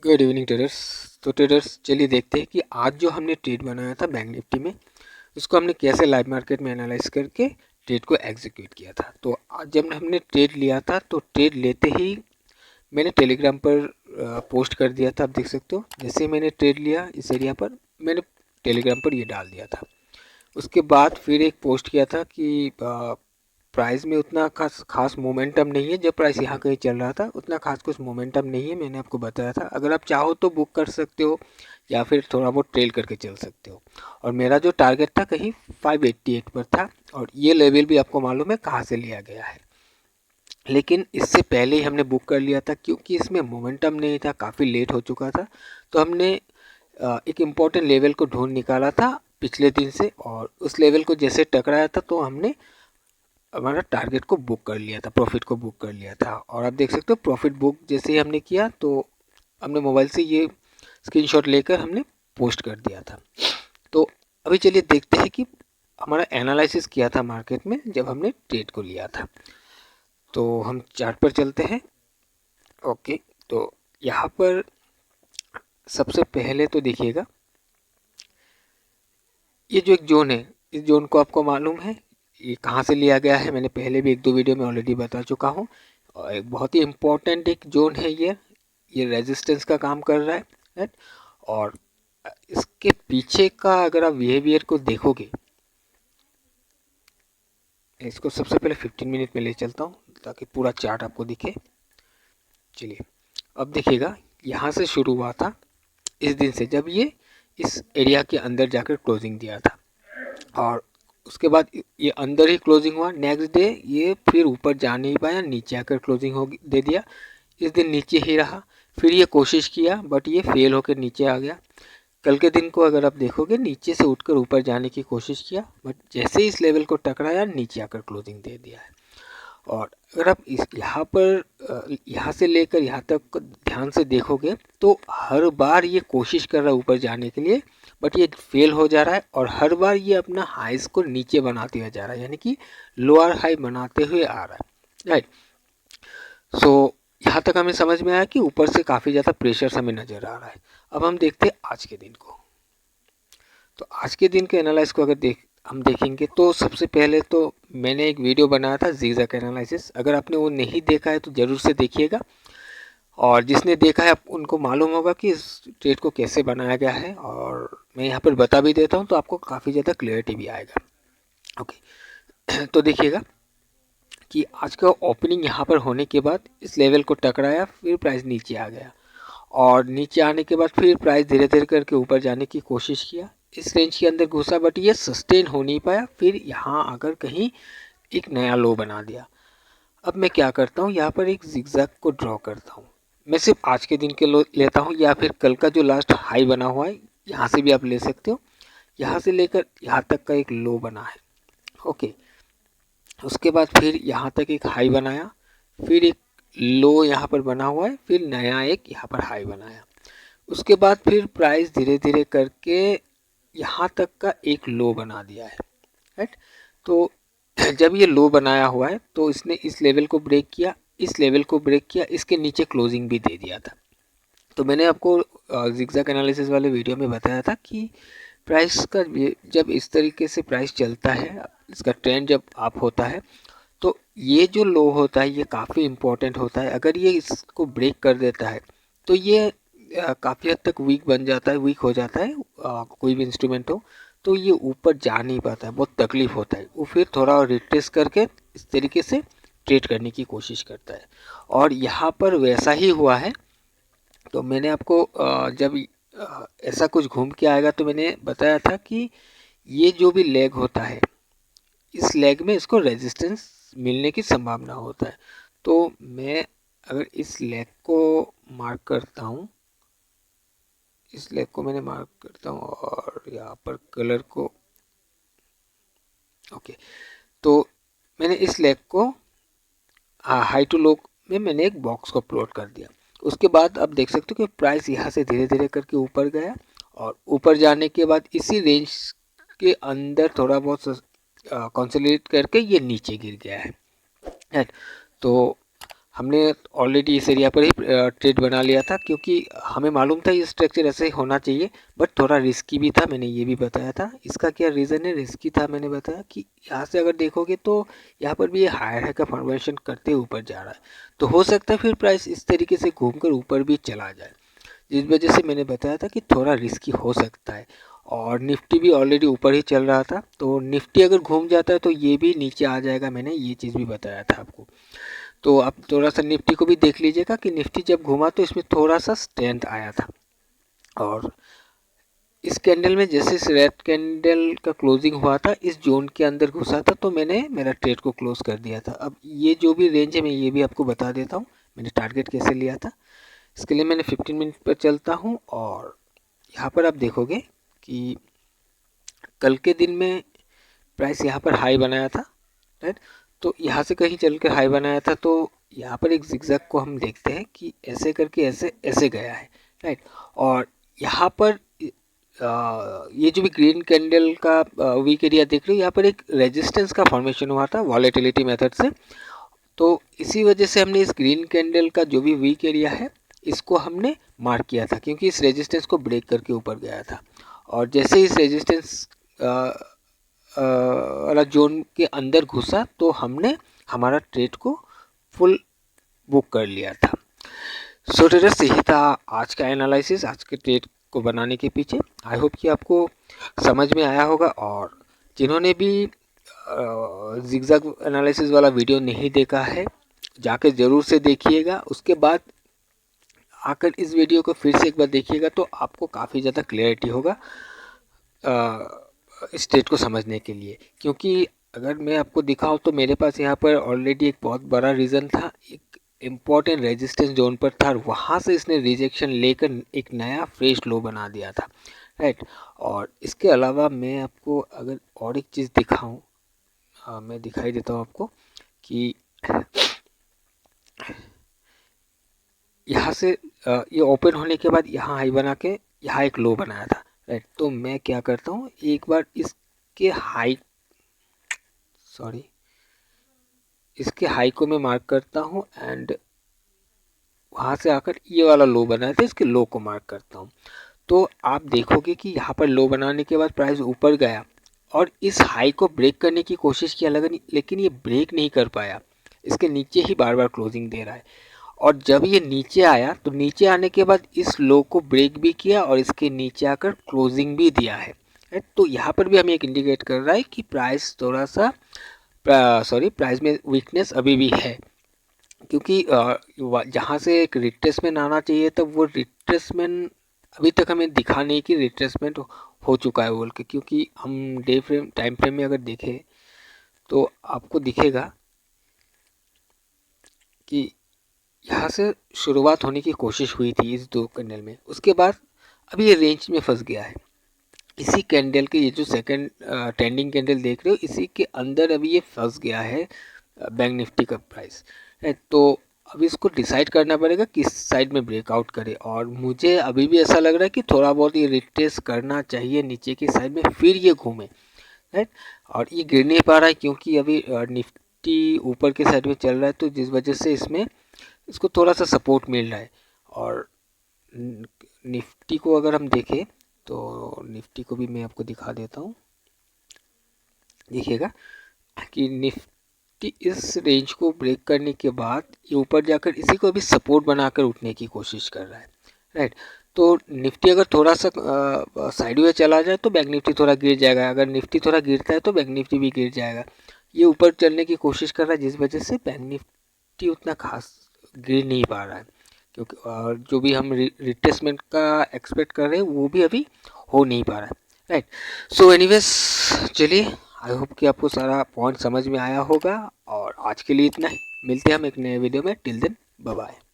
Good evening traders. तो traders चलिए देखते हैं कि आज जो हमने ट्रेड बनाया था बैंक निफ्टी में उसको हमने कैसे लाइव मार्केट में एनालाइज करके ट्रेड को एग्जीक्यूट किया था। तो आज जब हमने ट्रेड लिया था तो ट्रेड लेते ही मैंने टेलीग्राम पर पोस्ट कर दिया था। आप देख सकते हो जैसे ही मैंने ट्रेड लिया इस एरिया पर मैंने टेलीग्राम पर ये डाल दिया था। उसके बाद फिर एक पोस्ट किया था कि प्राइस में उतना खास मोमेंटम नहीं है। जब प्राइस यहाँ कहीं चल रहा था उतना खास कुछ मोमेंटम नहीं है, मैंने आपको बताया था। अगर आप चाहो तो बुक कर सकते हो या फिर थोड़ा बहुत ट्रेल करके चल सकते हो। और मेरा जो टारगेट था कहीं 588 पर था और ये लेवल भी आपको मालूम है कहाँ से लिया गया है। लेकिन इससे पहले ही हमने बुक कर लिया था क्योंकि इसमें मोमेंटम नहीं था, काफ़ी लेट हो चुका था। तो हमने एक इम्पॉर्टेंट लेवल को ढूंढ निकाला था पिछले दिन से और उस लेवल को जैसे टकराया था तो हमने हमारा टारगेट को बुक कर लिया था, प्रॉफिट को बुक कर लिया था। और आप देख सकते हो प्रॉफिट बुक जैसे ही हमने किया तो हमने मोबाइल से ये स्क्रीनशॉट लेकर हमने पोस्ट कर दिया था। तो अभी चलिए देखते हैं कि हमारा एनालिसिस किया था मार्केट में जब हमने ट्रेड को लिया था। तो हम चार्ट पर चलते हैं। ओके, तो यहाँ पर सबसे पहले तो देखिएगा ये जो एक जोन है, इस जोन को आपको मालूम है ये कहाँ से लिया गया है। मैंने पहले भी एक दो वीडियो में ऑलरेडी बता चुका हूँ और एक बहुत ही इम्पोर्टेंट एक जोन है ये रेजिस्टेंस का काम कर रहा है, राइट। और इसके पीछे का अगर आप बिहेवियर को देखोगे, इसको सबसे पहले 15 मिनट में ले चलता हूँ ताकि पूरा चार्ट आपको दिखे। चलिए अब देखिएगा यहाँ से शुरू हुआ था इस दिन से जब ये इस एरिया के अंदर जाकर क्लोजिंग दिया था और उसके बाद ये अंदर ही क्लोजिंग हुआ। नेक्स्ट डे ये फिर ऊपर जा नहीं पाया, नीचे आकर क्लोजिंग हो दे दिया। इस दिन नीचे ही रहा, फिर ये कोशिश किया बट ये फेल होकर नीचे आ गया। कल के दिन को अगर आप देखोगे नीचे से उठकर ऊपर जाने की कोशिश किया बट जैसे ही इस लेवल को टकराया नीचे आकर क्लोजिंग दे दिया है। और अगर आप इस यहाँ पर यहाँ से लेकर यहाँ तक ध्यान से देखोगे तो हर बार ये कोशिश कर रहा है ऊपर जाने के लिए बट ये फेल हो जा रहा है और हर बार ये अपना हाइस को नीचे बनाते हुए जा रहा है, यानी कि लोअर हाई बनाते हुए आ रहा है, राइट। सो यहाँ तक हमें समझ में आया कि ऊपर से काफ़ी ज़्यादा प्रेशर हमें नज़र आ रहा है। अब हम देखते हैं आज के दिन को। तो आज के दिन के एनालाइज को अगर हम देखेंगे तो सबसे पहले तो मैंने एक वीडियो बनाया था ज़िगज़ैग एनालिसिस। अगर आपने वो नहीं देखा है तो ज़रूर से देखिएगा और जिसने देखा है उनको मालूम होगा कि इस ट्रेड को कैसे बनाया गया है और मैं यहाँ पर बता भी देता हूँ तो आपको काफ़ी ज़्यादा क्लियरिटी भी आएगा। ओके, तो देखिएगा कि आज का ओपनिंग यहाँ पर होने के बाद इस लेवल को टकराया, फिर प्राइस नीचे आ गया और नीचे आने के बाद फिर प्राइस धीरे धीरे करके ऊपर जाने की कोशिश किया, इस रेंज के अंदर घुसा बट ये सस्टेन हो नहीं पाया, फिर यहाँ आकर कहीं एक नया लो बना दिया। अब मैं क्या करता हूँ, यहाँ पर एक जिगजैग को ड्रॉ करता हूँ। मैं सिर्फ आज के दिन के लो लेता हूँ या फिर कल का जो लास्ट हाई बना हुआ है यहाँ से भी आप ले सकते हो। यहाँ से लेकर यहाँ तक का एक लो बना है, ओके। उसके बाद फिर यहाँ तक एक हाई बनाया, फिर एक लो यहाँ पर बना हुआ है, फिर नया एक यहाँ पर हाई बनाया। उसके बाद फिर प्राइस धीरे धीरे करके यहाँ तक का एक लो बना दिया है, राइट। तो जब ये लो बनाया हुआ है तो इसने इस लेवल को ब्रेक किया, इस लेवल को ब्रेक किया, इसके नीचे क्लोजिंग भी दे दिया था। तो मैंने आपको जिगजैग एनालिसिस वाले वीडियो में बताया था कि प्राइस का जब इस तरीके से प्राइस चलता है, इसका ट्रेंड जब अप होता है तो ये जो लो होता है ये काफ़ी इम्पोर्टेंट होता है। अगर ये इसको ब्रेक कर देता है तो ये काफ़ी हद तक वीक बन जाता है, वीक हो जाता है। कोई भी इंस्ट्रूमेंट हो तो ये ऊपर जा नहीं पाता है, बहुत तकलीफ होता है। वो फिर थोड़ा रिट्रेस करके इस तरीके से ट्रेड करने की कोशिश करता है और यहाँ पर वैसा ही हुआ है। तो मैंने आपको जब ऐसा कुछ घूम के आएगा तो मैंने बताया था कि ये जो भी लेग होता है इस लेग में इसको रेजिस्टेंस मिलने की संभावना होता है। तो मैं अगर इस लेग को मार्क करता हूँ, इस लेग को मैंने मार्क करता हूँ और यहाँ पर कलर को, ओके। तो मैंने इस लेग को हाई टू लो में मैंने एक बॉक्स को प्लॉट कर दिया। उसके बाद आप देख सकते हो कि प्राइस यहाँ से धीरे धीरे करके ऊपर गया और ऊपर जाने के बाद इसी रेंज के अंदर थोड़ा बहुत कंसोलिडेट करके ये नीचे गिर गया है, राइट। तो हमने ऑलरेडी इस एरिया पर ही ट्रेड बना लिया था, क्योंकि हमें मालूम था ये स्ट्रक्चर ऐसे होना चाहिए, बट थोड़ा रिस्की भी था, मैंने ये भी बताया था। इसका क्या रीज़न है रिस्की था, मैंने बताया कि यहाँ से अगर देखोगे तो यहाँ पर भी ये हायर हाई का फॉर्मेशन करते ऊपर जा रहा है, तो हो सकता है फिर प्राइस इस तरीके से घूमकर ऊपर भी चला जाए, जिस वजह से मैंने बताया था कि थोड़ा रिस्की हो सकता है। और निफ्टी भी ऑलरेडी ऊपर ही चल रहा था, तो निफ्टी अगर घूम जाता है तो ये भी नीचे आ जाएगा, मैंने ये चीज़ भी बताया था आपको। तो आप थोड़ा सा निफ्टी को भी देख लीजिएगा कि निफ्टी जब घुमा तो इसमें थोड़ा सा स्ट्रेंथ आया था। और इस कैंडल में जैसे इस रेड कैंडल का क्लोजिंग हुआ था, इस जोन के अंदर घुसा था, तो मैंने मेरा ट्रेड को क्लोज कर दिया था। अब ये जो भी रेंज है मैं ये भी आपको बता देता हूँ, मैंने टारगेट कैसे लिया था। इसके लिए मैंने 15 मिनट पर चलता हूँ, और यहाँ पर आप देखोगे कि कल के दिन में प्राइस यहाँ पर हाई बनाया था, राइट। तो यहाँ से कहीं चल कर हाई बनाया था, तो यहाँ पर एक जिगजैग को हम देखते हैं कि ऐसे करके ऐसे ऐसे गया है, राइट। और यहाँ पर ये जो भी ग्रीन कैंडल का वीक एरिया देख रहे हो, यहाँ पर एक रेजिस्टेंस का फॉर्मेशन हुआ था वॉलेटिलिटी मेथड से। तो इसी वजह से हमने इस ग्रीन कैंडल का जो भी वीक एरिया है इसको हमने मार्क किया था, क्योंकि इस रेजिस्टेंस को ब्रेक करके ऊपर गया था। और जैसे ही इस रेजिस्टेंस वाला जोन के अंदर घुसा तो हमने हमारा ट्रेड को फुल बुक कर लिया था। सो ट्रेडर्स, यही था आज का एनालिसिस, आज के ट्रेड को बनाने के पीछे। आई होप कि आपको समझ में आया होगा, और जिन्होंने भी जिगजैग एनालिसिस वाला वीडियो नहीं देखा है जाके ज़रूर से देखिएगा। उसके बाद आकर इस वीडियो को फिर से एक बार देखिएगा, तो आपको काफ़ी ज़्यादा क्लैरिटी होगा इस ट्रेड को समझने के लिए। क्योंकि अगर मैं आपको दिखाऊं तो मेरे पास यहाँ पर ऑलरेडी एक बहुत बड़ा रीज़न था, एक इम्पॉर्टेंट रेजिस्टेंस जोन पर था, और वहाँ से इसने रिजेक्शन लेकर एक नया फ्रेश लो बना दिया था, राइट। और इसके अलावा मैं आपको अगर और एक चीज़ दिखाऊं, मैं दिखाई देता हूँ आपको कि यहाँ से ये ओपन होने के बाद यहाँ हाई बना के यहाँ एक लो बनाया था, राइट। तो मैं क्या करता हूँ, एक बार इसके हाई को मैं मार्क करता हूँ, एंड वहाँ से आकर ये वाला लो बनाया था, इसके लो को मार्क करता हूँ। तो आप देखोगे कि यहाँ पर लो बनाने के बाद प्राइस ऊपर गया और इस हाई को ब्रेक करने की कोशिश किया, लेकिन ये ब्रेक नहीं कर पाया, इसके नीचे ही बार बार क्लोजिंग दे रहा है। और जब ये नीचे आया तो नीचे आने के बाद इस लो को ब्रेक भी किया और इसके नीचे आकर क्लोजिंग भी दिया है। तो यहाँ पर भी हमें एक इंडिकेट कर रहा है कि प्राइस थोड़ा सा प्राइस में वीकनेस अभी भी है, क्योंकि जहाँ से एक रिट्रेसमेंट आना चाहिए था वो रिट्रेसमेंट अभी तक हमें दिखा नहीं कि रिट्रेसमेंट हो चुका है बोल के। क्योंकि हम टाइम फ्रेम में अगर देखें तो आपको दिखेगा कि यहाँ से शुरुआत होने की कोशिश हुई थी इस दो कैंडल में, उसके बाद अभी ये रेंज में फंस गया है। इसी कैंडल के ये जो सेकंड ट्रेंडिंग कैंडल देख रहे हो, इसी के अंदर अभी ये फंस गया है बैंक निफ्टी का प्राइस, है। तो अभी इसको डिसाइड करना पड़ेगा किस साइड में ब्रेकआउट करे, और मुझे अभी भी ऐसा लग रहा है कि थोड़ा बहुत ये रिट्रेस करना चाहिए नीचे की साइड में, फिर ये घूमे, राइट। और ये गिर नहीं पा रहा है क्योंकि अभी निफ्टी ऊपर की साइड में चल रहा है, तो जिस वजह से इसको थोड़ा सा सपोर्ट मिल रहा है। और निफ्टी को अगर हम देखें तो निफ्टी को भी मैं आपको दिखा देता हूँ, देखिएगा कि निफ्टी इस रेंज को ब्रेक करने के बाद ये ऊपर जाकर इसी को अभी सपोर्ट बनाकर उठने की कोशिश कर रहा है, राइट। तो निफ्टी अगर थोड़ा सा साइडवेज चला जाए तो बैंक निफ्टी थोड़ा गिर जाएगा, अगर निफ्टी थोड़ा गिरता है तो बैंक निफ्टी भी गिर जाएगा। ये ऊपर चलने की कोशिश कर रहा है, जिस वजह से बैंक निफ्टी उतना खास गिर नहीं पा रहा है, क्योंकि और जो भी हम रिट्रेसमेंट का एक्सपेक्ट कर रहे हैं वो भी अभी हो नहीं पा रहा है, राइट। सो एनीवेज, चलिए, आई होप कि आपको सारा पॉइंट समझ में आया होगा, और आज के लिए इतना ही। मिलते हैं हम एक नए वीडियो में। Till then, bye bye.